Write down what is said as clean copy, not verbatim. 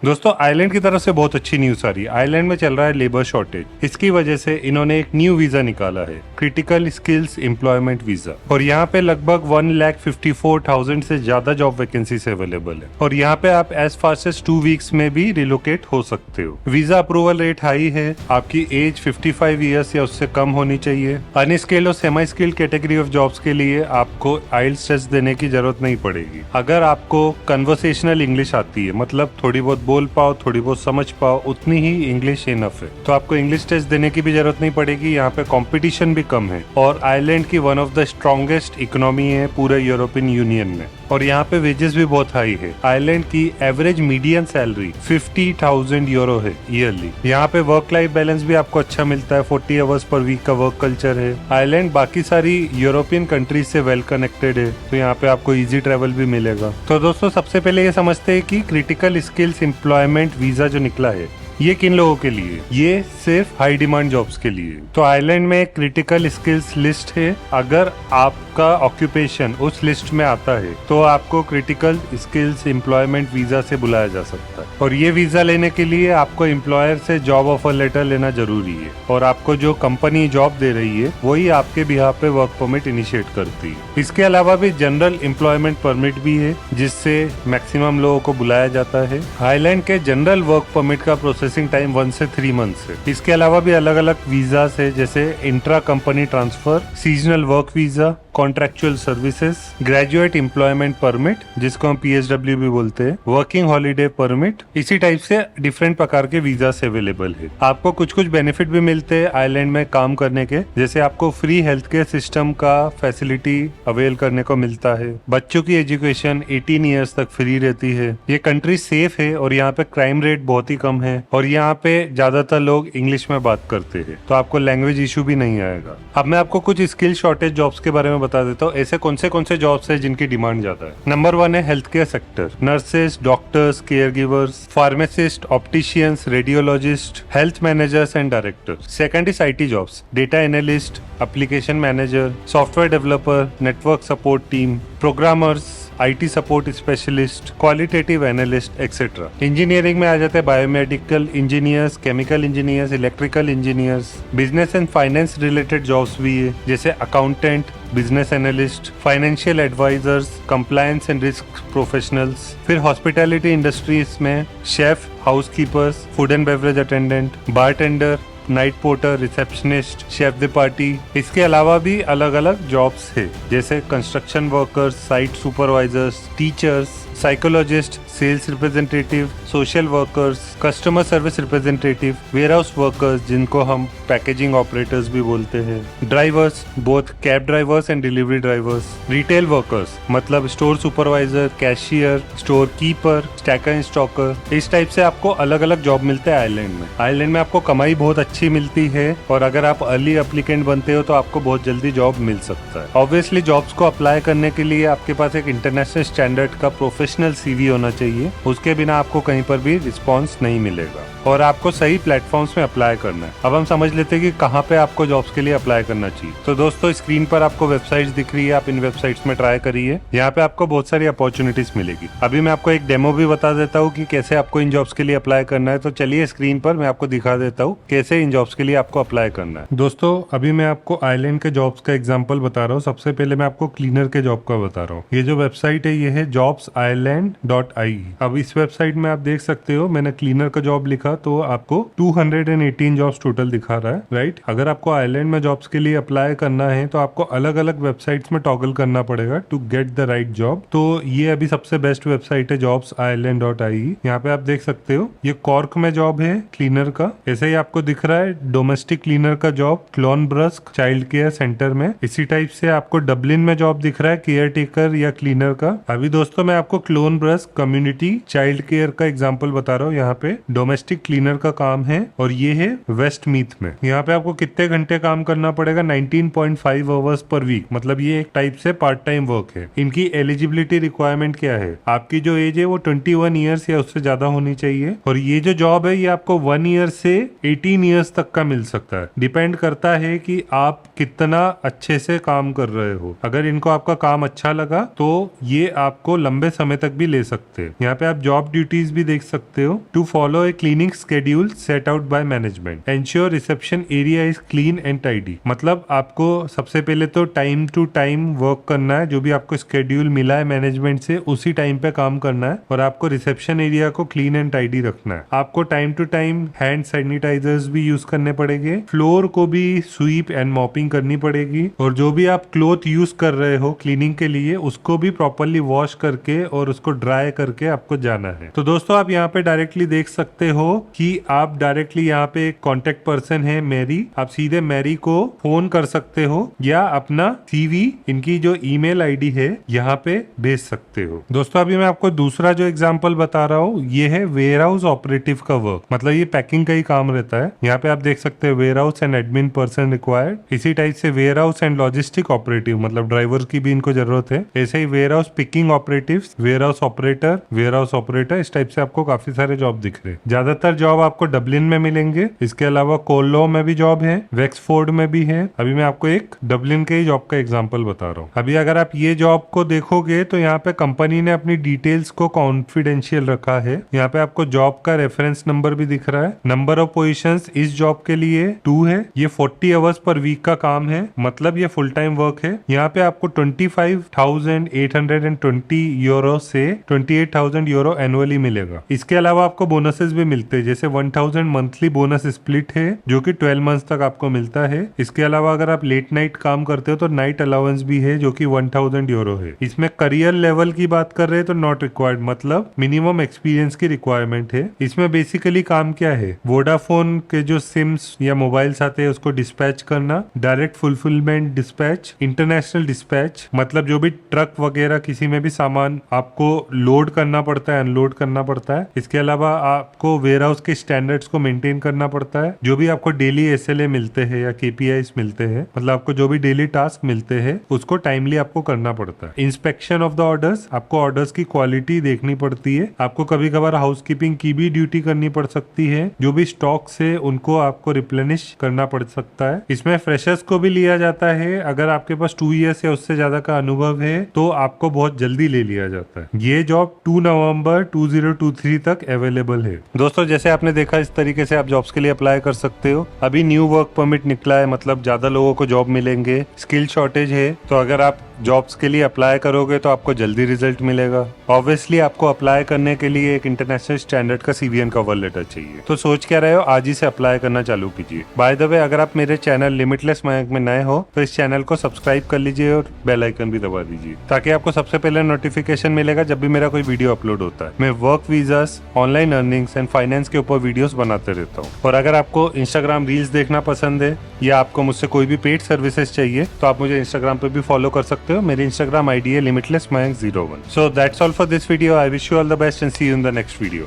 दोस्तों आयरलैंड की तरफ से बहुत अच्छी न्यूज आ रही है। आयरलैंड में चल रहा है लेबर शॉर्टेज। इसकी वजह से इन्होंने एक न्यू वीजा निकाला है, क्रिटिकल स्किल्स एम्प्लॉयमेंट वीजा, और यहाँ पे लगभग 1,54,000 से ज्यादा जॉब वैकेंसीज अवेलेबल है। और यहाँ पे आप एज फास्ट एज 2 वीक्स में भी रिलोकेट हो सकते हो। वीजा अप्रूवल रेट हाई है। आपकी एज 55 ईयर्स या उससे कम होनी चाहिए। अनस्किल्ड और semi skilled category of jobs के लिए आपको आइल्स टेस्ट देने की जरूरत नहीं पड़ेगी। अगर आपको कन्वर्सेशनल इंग्लिश आती है, मतलब थोड़ी बहुत बोल पाओ, थोड़ी बहुत समझ पाओ, उतनी ही इंग्लिश इनफ है, तो आपको इंग्लिश टेस्ट देने की भी जरूरत नहीं पड़ेगी। यहाँ पे कंपटीशन भी कम है और आयरलैंड की one of the strongest economy है पूरे यूरोपियन यूनियन में। और यहाँ पे वेजेस भी बहुत हाई है। आयरलैंड की एवरेज मीडियन सैलरी 50,000 यूरो है ईयरली। यहाँ पे वर्क लाइफ बैलेंस भी आपको अच्छा मिलता है। 40 आवर्स पर वीक का वर्क कल्चर है। आयरलैंड बाकी सारी यूरोपियन कंट्रीज से वेल कनेक्टेड है, तो यहाँ पे आपको इजी ट्रेवल भी मिलेगा। तो दोस्तों सबसे पहले ये समझते हैं कि क्रिटिकल स्किल्स एम्प्लॉयमेंट वीजा जो निकला है ये किन लोगों के लिए। ये सिर्फ हाई डिमांड जॉब्स के लिए। तो आयरलैंड में क्रिटिकल स्किल्स लिस्ट है। अगर आपका ऑक्यूपेशन उस लिस्ट में आता है तो आपको क्रिटिकल स्किल्स एम्प्लॉयमेंट वीजा से बुलाया जा सकता है। और ये वीजा लेने के लिए आपको एम्प्लॉयर से जॉब ऑफर लेटर लेना जरूरी है, और आपको जो कंपनी जॉब दे रही है वही आपके बिहाफ पे वर्क परमिट इनिशिएट करती है। इसके अलावा भी जनरल एम्प्लॉयमेंट परमिट भी है, जिससे मैक्सिमम लोगों को बुलाया जाता है। आयरलैंड के जनरल वर्क परमिट का प्रोसेसिंग टाइम 1 से 3 मंथ्स है। इसके अलावा भी अलग अलग वीजा है, जैसे intra company transfer, seasonal work visa, contractual services, graduate employment permit जिसको हम PSW भी बोलते हैं, वर्किंग हॉलीडे परमिट। इसी टाइप से डिफरेंट प्रकार के वीजा अवेलेबल है। आपको कुछ कुछ बेनिफिट भी मिलते हैं आयरलैंड में काम करने के, जैसे आपको फ्री हेल्थ केयर सिस्टम का फैसिलिटी अवेल करने को मिलता है। बच्चों की एजुकेशन 18 ईयर्स तक फ्री रहती है। ये कंट्री सेफ है और यहाँ पे क्राइम रेट बहुत ही कम है, और यहाँ पे ज्यादातर लोग इंग्लिश में बात करते हैं, तो आपको लैंग्वेज इशू भी नहीं आएगा। अब मैं आपको कुछ स्किल शॉर्टेज जॉब्स के बारे में बता देता हूँ। ऐसे कौन से जॉब्स है जिनकी डिमांड ज्यादा है। नंबर 1 है health care sector. Nurses, doctors, care givers, pharmacist, opticians, radiologist, health managers and directors. Second is IT jobs, data analyst, application manager, software developer, network support team, programmers, IT support specialist, qualitative analyst etcetera. Engineering में आ जाते हैं biomedical engineers, chemical engineers, electrical engineers. Business and finance related jobs भी है, जैसे accountant, business analyst, financial advisors, compliance and risk professionals. फिर hospitality industries में chef, housekeepers, food and beverage attendant, bartender, night porter, receptionist, chef the party. इसके अलावा भी अलग अलग जॉब्स है, जैसे construction workers, site supervisors, teachers, psychologist, sales representative, social workers, customer service representative, warehouse workers जिनको हम पैकेजिंग ऑपरेटर्स भी बोलते हैं, drivers, both cab drivers and delivery drivers, retail workers मतलब store supervisor, cashier, store keeper, stacker stocker. इस type से आपको अलग अलग जॉब मिलते हैं आयरलैंड में। आयरलैंड में आपको कमाई बहुत अच्छी मिलती है, और अगर आप अर्ली एप्लीकेंट बनते हो तो आपको बहुत जल्दी जॉब मिल सकता है। ऑब्वियसली जॉब्स को अप्लाई करने के लिए आपके पास एक इंटरनेशनल स्टैंडर्ड का प्रोफेशनल CV होना चाहिए। उसके बिना आपको कहीं पर भी रिस्पॉन्स नहीं मिलेगा, और आपको सही प्लेटफॉर्म्स में अप्लाई करना है। अब हम समझ लेते हैं कि कहाँ पे आपको जॉब्स के लिए अप्लाई करना चाहिए। तो दोस्तों स्क्रीन पर आपको वेबसाइट्स दिख रही है, आप इन वेबसाइट्स में ट्राई करिए। यहाँ पे आपको बहुत सारी अपॉर्चुनिटीज मिलेगी। अभी मैं आपको एक डेमो भी बता देता हूँ कि कैसे आपको इन जॉब्स के लिए अप्लाई करना है। तो चलिए स्क्रीन पर मैं आपको दिखा देता हूँ कैसे इन जॉब्स के लिए आपको अप्लाई करना है। दोस्तों अभी मैं आपको आयरलैंड के जॉब्स का एग्जाम्पल बता रहा हूँ। सबसे पहले मैं आपको क्लीनर के जॉब का बता रहा हूँ। ये जो वेबसाइट है ये है jobsireland.ie। अब इस वेबसाइट में आप देख सकते हो, मैंने क्लीनर का जॉब लिखा तो आपको 218 जॉब्स टोटल दिखा रहा है, राइट। अगर आपको आयरलैंड में जॉब्स के लिए अप्लाई करना है तो आपको अलग अलग वेबसाइट्स में टॉगल करना पड़ेगा to get the right job. तो ये अभी सबसे बेस्ट वेबसाइट है jobsireland.ie। यहाँ पे आप देख सकते हो ये कॉर्क में जॉब है क्लीनर का। ऐसे ही आपको दिख रहा है डोमेस्टिक क्लीनर का जॉब क्लोनब्रस्क चाइल्ड केयर सेंटर में। इसी टाइप से आपको डबलिन में जॉब दिख रहा है केयर टेकर या क्लीनर का। अभी दोस्तों मैं आपको क्लोनब्रस्क कम्युनिटी चाइल्ड केयर का एग्जाम्पल बता रहा हूँ। यहाँ पे डोमेस्टिक क्लीनर का काम है, और ये है वेस्ट मीथ में। यहाँ पे आपको कितने घंटे काम करना पड़ेगा, 19.5 आवर्स पर वीक, मतलब ये एक टाइप से पार्ट टाइम वर्क है। इनकी एलिजिबिलिटी रिक्वायरमेंट क्या है, आपकी जो एज है वो 21 ईयर्स या उससे ज्यादा होनी चाहिए। और ये जो जॉब है ये आपको 1 ईयर से 18 ईयर्स तक का मिल सकता है। डिपेंड करता है कि आप कितना अच्छे से काम कर रहे हो। अगर इनको आपका काम अच्छा लगा तो ये आपको लंबे समय तक भी ले सकते हैं। यहाँ पे आप जॉब ड्यूटीज भी देख सकते हो। To follow a cleaning schedule set out by management, ensure reception area is clean and tidy. मतलब आपको सबसे पहले तो टाइम टू टाइम वर्क करना है, जो भी आपको स्केड्यूल मिला है मैनेजमेंट से उसी टाइम पे काम करना है, और आपको रिसेप्शन एरिया को क्लीन एंड टाइडी रखना है। आपको time to time hand sanitisers भी यूज करने पड़ेंगे, फ्लोर को भी स्वीप एंड मॉपिंग करनी पड़ेगी, और जो भी आप क्लोथ यूज कर रहे हो क्लीनिंग के लिए उसको भी प्रॉपरली वॉश करके और उसको ड्राई करके आपको जाना है। तो दोस्तों आप यहाँ पे डायरेक्टली देख सकते हो कि आप डायरेक्टली यहाँ पे एक कॉन्टेक्ट पर्सन है मैरी, आप सीधे मैरी को फोन कर सकते हो या अपना सीवी इनकी जो ईमेल आईडी है यहाँ पे भेज सकते हो। दोस्तों अभी मैं आपको दूसरा जो एग्जांपल बता रहा हूँ ये है वेयर हाउस ऑपरेटिव का वर्क, मतलब ये पैकिंग का ही काम रहता है। यहाँ पे आप देख सकते हैं warehouse and admin person required. इसी टाइप से warehouse and logistic operative, मतलब ड्राइवर की भी इनको जरूरत है। ऐसे ही warehouse picking operative, warehouse operator, इस टाइप से आपको काफी सारे जॉब दिख रहे हैं। ज्यादातर जॉब आपको डबलिन में मिलेंगे, इसके अलावा कोलो में भी जॉब है, वेक्सफोर्ड में भी है। अभी मैं आपको एक डबलिन के ही जॉब का एग्जांपल बता रहा हूँ। अभी अगर आप ये जॉब को देखोगे तो यहाँ पे कंपनी ने अपनी डिटेल्स को कॉन्फिडेंशियल रखा है। यहाँ पे आपको जॉब का रेफरेंस नंबर भी दिख रहा है। नंबर ऑफ पोजीशंस इस जॉब के लिए 2 है। ये 40 आवर्स पर वीक का काम है, मतलब ये फुल टाइम वर्क है। यहाँ पे आपको 25,820 यूरो से 28,000 यूरो एनुअली मिलेगा। इसके अलावा आपको बोनसेस भी मिलते हैं, जैसे 1,000 मंथली बोनस स्प्लिट है जो कि 12 मंथ्स तक आपको मिलता है। इसके अलावा अगर आप लेट नाइट काम करते हो तो नाइट अलाउंस भी है जो कि 1,000 यूरो है। इसमें करियर लेवल की बात कर रहे हैं तो नॉट रिक्वायर्ड, मतलब मिनिमम एक्सपीरियंस की रिक्वायरमेंट है। इसमें बेसिकली काम क्या है, वोडाफोन के जो सिम्स या मोबाइल्स आते हैं उसको डिस्पैच करना, direct fulfilment dispatch, international dispatch, मतलब जो भी ट्रक वगैरह किसी में भी सामान आपको लोड करना पड़ता है, अनलोड करना पड़ता है। इसके अलावा आपको वेयर हाउस के स्टैंडर्ड्स को मेंटेन करना पड़ता है। जो भी आपको डेली SLA मिलते हैं या KPIs मिलते हैं, मतलब आपको जो भी डेली टास्क मिलते हैं उसको टाइमली आपको करना पड़ता है। इंस्पेक्शन ऑफ द ऑर्डर्स, आपको ऑर्डर्स की क्वालिटी देखनी पड़ती है। आपको कभी कभार हाउसकीपिंग की भी ड्यूटी करनी पड़ सकती है। जो भी स्टॉक से उनको आपको रिप्लेनिश करना पड़ सकता है। इसमें फ्रेशर्स को भी लिया जाता है। अगर आपके पास 2 इयर्स या उससे ज्यादा का अनुभव है तो आपको बहुत जल्दी ले लिया जाता है। ये जॉब 2 नवंबर 2023 तक अवेलेबल है। दोस्तों जैसे आपने देखा इस तरीके से आप जॉब्स के लिए अप्लाई कर सकते हो। अभी न्यू वर्क परमिट निकला है, मतलब ज्यादा लोगों को जॉब मिलेंगे, स्किल शॉर्टेज है, तो अगर आप जॉब्स के लिए अप्लाई करोगे तो आपको जल्दी रिजल्ट मिलेगा। ऑब्वियसली आपको अप्लाई करने के लिए एक इंटरनेशनल स्टैंडर्ड का CVN कवर लेटर चाहिए। तो सोच क्या रहे हो, आज ही से अप्लाई करना चालू कीजिए। बाय द वे अगर आप मेरे चैनल लिमिटलेस मयंक में नए हो तो इस चैनल को सब्सक्राइब कर लीजिए और बेल आइकन भी दबा दीजिए, ताकि आपको सबसे पहले नोटिफिकेशन मिलेगा जब भी मेरा कोई वीडियो अपलोड होता है। मैं work visas, online earnings and finance के ऊपर वीडियोस बनाते रहता हूँ। और अगर आपको इंस्टाग्राम रील्स देखना पसंद है या आपको मुझसे कोई भी पेड सर्विसेज चाहिए तो आप मुझे इंस्टाग्राम पे भी फॉलो कर सकते हो। मेरी इंस्टाग्राम ID है limitlessmayank01। So that's all for this video. I wish you all the best and see you in the next video.